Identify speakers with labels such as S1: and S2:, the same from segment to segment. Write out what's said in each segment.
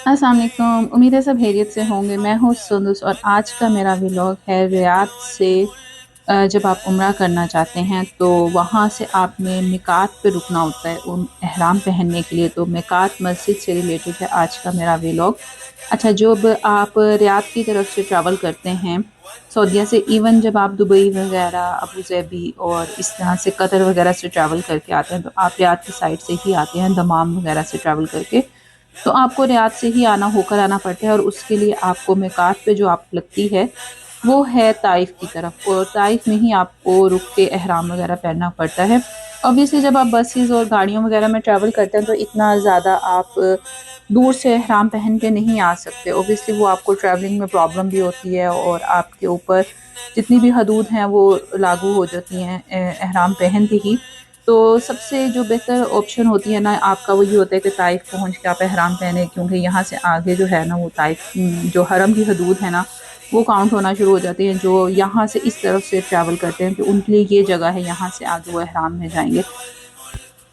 S1: अस्सलाम वालेकुम। उम्मीद है सब खैरियत से होंगे। मैं हूँ सुंदस और आज का मेरा व्लॉग है रियाद से। जब आप उम्रा करना चाहते हैं तो वहाँ से आपने मिकात पे रुकना होता है उन एहराम पहनने के लिए। तो मिकात मस्जिद से रिलेटेड है आज का मेरा व्लॉग। अच्छा, जब आप रियाद की तरफ से ट्रैवल करते हैं सऊदीया से, इवन जब आप दुबई वगैरह, अबू धाबी और इस तरह से कतर वगैरह से ट्रैवल करके आते हैं तो आप रियाद की साइड से ही आते हैं, दमाम वगैरह से ट्रैवल करके। तो आपको रियाद से ही आना होकर आना पड़ता है और उसके लिए आपको मिकात पे जो आप लगती है वो है ताइफ की तरफ, और ताइफ में ही आपको रुक के एहराम वगैरह पहनना पड़ता है। ऑब्वियसली जब आप बसेस और गाड़ियों वगैरह में ट्रैवल करते हैं तो इतना ज़्यादा आप दूर से एहराम पहन के नहीं आ सकते। ऑब्वियसली वो आपको ट्रैवलिंग में प्रॉब्लम भी होती है और आपके ऊपर जितनी भी हदूद हैं वो लागू हो जाती हैं एहराम पहनते ही। तो सबसे जो बेहतर ऑप्शन होती है ना आपका, वो ये होता है कि ताइफ पहुंच के आप एहराम पहने, क्योंकि यहाँ से आगे जो है ना वो ताइफ जो हरम की हदूद है ना वो काउंट होना शुरू हो जाती हैं। जो यहाँ से इस तरफ से ट्रैवल करते हैं कि उनके लिए ये जगह है, यहाँ से आगे वो एहराम में जाएंगे।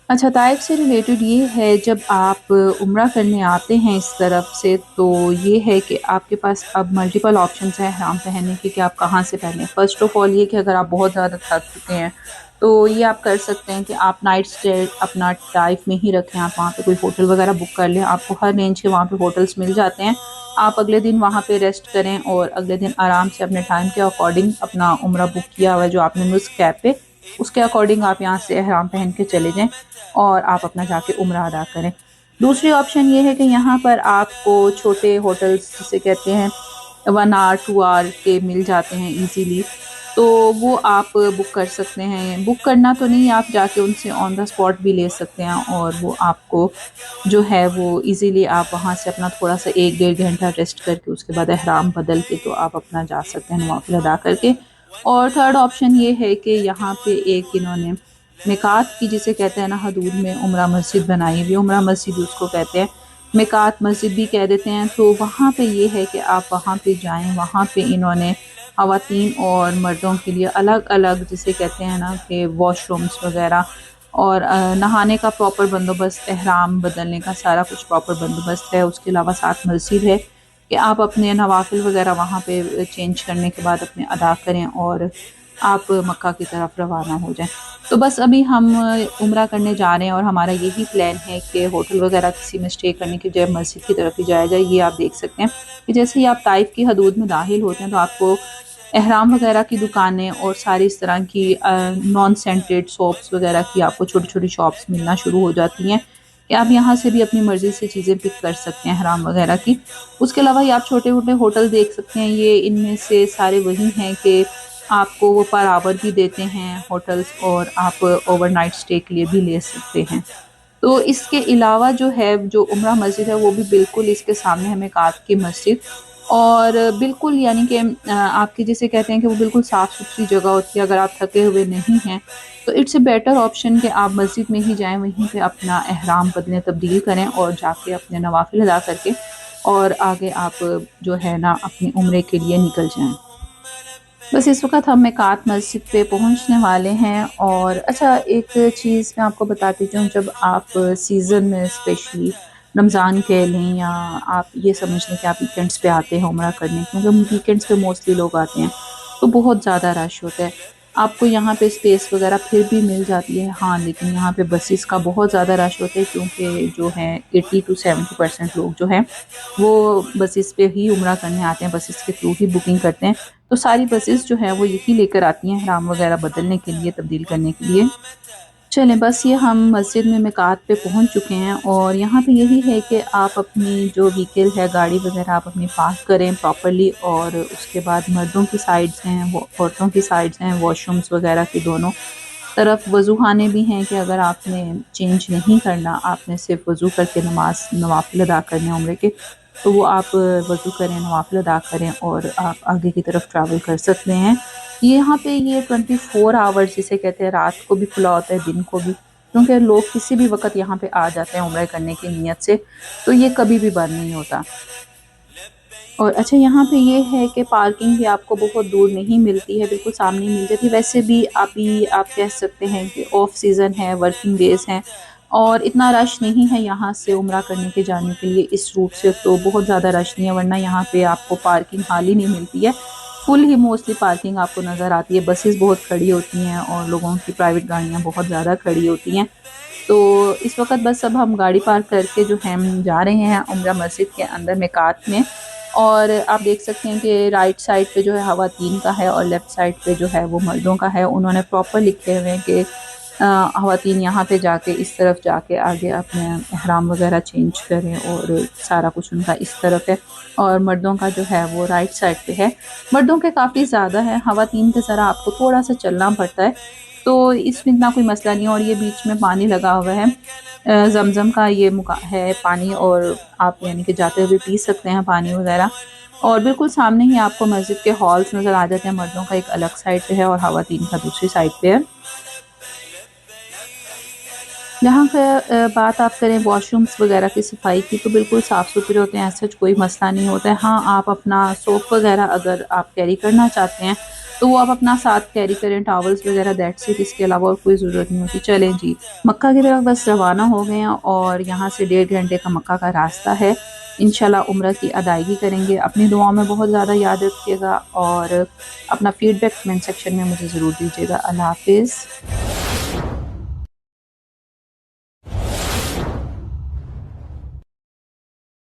S1: अच्छा, ताइफ से रिलेटेड ये है, जब आप उम्रा करने आते हैं इस तरफ से तो ये है कि आपके पास अब मल्टीपल ऑप्शंस हैं एहराम पहनने के कि आप कहाँ से पहनें। फ़र्स्ट ऑफ़ ऑल ये कि अगर आप बहुत ज़्यादा थक चुके हैं तो ये आप कर सकते हैं कि आप नाइट स्टे अपना ताइफ में ही रखें। आप वहाँ पे कोई होटल वगैरह बुक कर लें, आपको हर रेंज के वहाँ पे होटल्स मिल जाते हैं। आप अगले दिन वहाँ पे रेस्ट करें और अगले दिन आराम से अपने टाइम के अकॉर्डिंग अपना उम्रा बुक किया हुआ है जो आपने नुस्ख कैब पे, उसके अकॉर्डिंग आप यहाँ से एहराम पहन के चले जाएं और आप अपना जाके उम्रा अदा करें। दूसरी ऑप्शन ये है कि यहाँ पर आपको छोटे होटल्स जिसे कहते हैं 1 आवर 2 आवर के मिल जाते हैं इजीली। तो वो आप बुक कर सकते हैं। बुक करना तो नहीं, आप जाके उनसे ऑन द स्पॉट भी ले सकते हैं और वो आपको जो है वो इजीली आप वहाँ से अपना थोड़ा सा 1 डेढ़ घंटा रेस्ट करके उसके बाद एहराम बदल के तो आप अपना जा सकते हैं नवाफिल अदा करके। और थर्ड ऑप्शन ये है कि यहाँ पे एक इन्होंने मिकात की जिसे कहते हैं ना हदूद में उम्रा मस्जिद बनाई हुई, उम्रा मस्जिद उसको कहते हैं, मिकात मस्जिद भी कह देते हैं। तो वहाँ पे ये है कि आप वहाँ पे जाएं, वहाँ पे इन्होंने ख़वातीन और मर्दों के लिए अलग अलग जिसे कहते हैं ना कि वॉशरूम्स वगैरह और नहाने का प्रॉपर बंदोबस्त, एहराम बदलने का सारा कुछ प्रॉपर बंदोबस्त है। उसके अलावा साथ मस्जिद है कि आप अपने नवाफिल वगैरह वहाँ पे चेंज करने के बाद अपने अदा करें और आप मक्का की तरफ रवाना हो जाएं। तो बस अभी हम उम्रा करने जा रहे हैं और हमारा यही प्लान है कि होटल वगैरह किसी में स्टे करने की बजाय मस्जिद की तरफ ही जाया जाए। ये आप देख सकते हैं कि जैसे ही आप ताइफ की हदूद में दाखिल होते हैं तो आपको एहराम वगैरह की दुकानें और सारी इस तरह की नॉन सेंटेड सोप्स वगैरह की आपको छोटी छोटी शॉप्स मिलना शुरू हो जाती हैं कि आप यहाँ से भी अपनी मर्ज़ी से चीज़ें पिक कर सकते हैं एहराम वगैरह की। उसके अलावा ये आप छोटे छोटे होटल देख सकते हैं, ये इनमें से सारे वही हैं कि आपको वो पर आवर भी देते हैं होटल्स और आप ओवरनाइट स्टे के लिए भी ले सकते हैं। तो इसके अलावा जो है जो उम्रा मस्जिद है वो भी बिल्कुल इसके सामने है मिकात की मस्जिद, और बिल्कुल यानी कि आपके जिसे कहते हैं कि वो बिल्कुल साफ़ सुथरी जगह होती है। अगर आप थके हुए नहीं हैं तो इट्स ए बेटर ऑप्शन कि आप मस्जिद में ही जाएं, वहीं पे अपना एहराम बदलें, तब्दील करें और जाके अपने नवाफिल अदा करके और आगे आप जो है ना अपनी उम्रे के लिए निकल जाएं। बस इस वक्त हम मेकात मस्जिद पे पहुंचने वाले हैं। और अच्छा, एक चीज़ मैं आपको बताती हूँ, जब आप सीज़न में स्पेशली रमज़ान कह लें या आप ये समझ लें कि आप वीकेंड्स पे आते हैं उम्रा करने, क्योंकि वीकेंड्स पे मोस्टली लोग आते हैं तो बहुत ज़्यादा रश होता है। आपको यहाँ पे स्पेस वगैरह फिर भी मिल जाती है, हाँ, लेकिन यहाँ पे बसेस का बहुत ज़्यादा रश होता है क्योंकि जो है 80 to 70% लोग जो हैं वो बसेस पे ही उम्रा करने आते हैं, बसेस के थ्रू ही बुकिंग करते हैं। तो सारी बसेस जो है वो यही लेकर आती हैं हराम वगैरह बदलने के लिए, तब्दील करने के लिए। चलें, बस ये हम मस्जिद में मिकात पे पहुंच चुके हैं और यहाँ पे यही है कि आप अपनी जो व्हीकल है, गाड़ी वगैरह आप अपनी पार्क करें प्रॉपर्ली। और उसके बाद मर्दों की साइड्स हैं, वो औरतों की साइड्स हैं, वॉशरूम्स वगैरह की दोनों तरफ वज़ूखाने भी हैं कि अगर आपने चेंज नहीं करना, आपने सिर्फ वज़ू करके नमाज नवाफिल अदा करने उम्रे के, तो वो आप वज़ू करें, नवाफिल अदा करें और आप आगे की तरफ ट्रैवल कर सकते हैं। यहाँ पे ये 24 आवर्स जिसे कहते हैं, रात को भी खुला होता है, दिन को भी, क्योंकि लोग किसी भी वक्त यहाँ पे आ जाते हैं उम्रा करने की नीयत से, तो ये कभी भी बंद नहीं होता। और अच्छा, यहाँ पे ये है कि पार्किंग भी आपको बहुत दूर नहीं मिलती है, बिल्कुल सामने मिल जाती है। वैसे भी अभी आप कह सकते हैं कि ऑफ सीज़न है, वर्किंग डेज़ हैं اور اتنا رش نہیں ہے یہاں سے عمرہ کرنے کے جانے کے لیے، اس روٹ سے تو بہت زیادہ رش نہیں ہے، ورنہ یہاں پہ آپ کو پارکنگ حال ہی نہیں ملتی ہے، فل ہی موسٹلی پارکنگ آپ کو نظر آتی ہے، بسیز بہت کھڑی ہوتی ہیں اور لوگوں کی پرائیویٹ گاڑیاں بہت زیادہ کھڑی ہوتی ہیں۔ تو اس وقت بس اب ہم گاڑی پارک کر کے جو ہے ہم جا رہے ہیں عمرہ مسجد کے اندر میقات میں، اور آپ دیکھ سکتے ہیں کہ رائٹ سائڈ پہ جو ہے خواتین کا ہے اور لیفٹ سائڈ پہ جو ہے وہ مردوں کا ہے، انہوں نے پراپر لکھے ہوئے ہیں کہ خواتین یہاں پہ جا کے اس طرف جا کے آگے اپنے احرام وغیرہ چینج کریں، اور سارا کچھ ان کا اس طرف ہے، اور مردوں کا جو ہے وہ رائٹ سائڈ پہ ہے۔ مردوں کے کافی زیادہ ہے، خواتین کے ذرا آپ کو تھوڑا سا چلنا پڑتا ہے، تو اس میں اتنا کوئی مسئلہ نہیں ہے، اور یہ بیچ میں پانی لگا ہوا ہے، زمزم کا یہ ہے پانی، اور آپ یعنی کہ جاتے ہوئے پی سکتے ہیں پانی وغیرہ، اور بالکل سامنے ہی آپ کو مسجد کے ہالز نظر آ جاتے ہیں، مردوں کا ایک الگ سائڈ پہ ہے اور خواتین کا دوسری سائڈ پہ ہے۔ جہاں پہ بات آپ کریں واش رومس وغیرہ کی صفائی کی، تو بالکل صاف ستھرے ہوتے ہیں، ایسا کوئی مسئلہ نہیں ہوتا ہے۔ ہاں آپ اپنا سوپ وغیرہ اگر آپ کیری کرنا چاہتے ہیں تو وہ آپ اپنا ساتھ کیری کریں، ٹاولز وغیرہ، دیٹس اٹ، اس کے علاوہ اور کوئی ضرورت نہیں ہوتی۔ چلیں جی، مکہ کی طرف بس روانہ ہو گئے ہیں، اور یہاں سے 1.5 گھنٹے کا مکہ کا راستہ ہے، انشاءاللہ عمرہ کی ادائیگی کریں گے۔ اپنی دعاؤں میں بہت زیادہ یاد رکھیے گا، اور اپنا فیڈ بیک کمنٹ سیکشن میں مجھے ضرور دیجیے گا۔ اللہ حافظ۔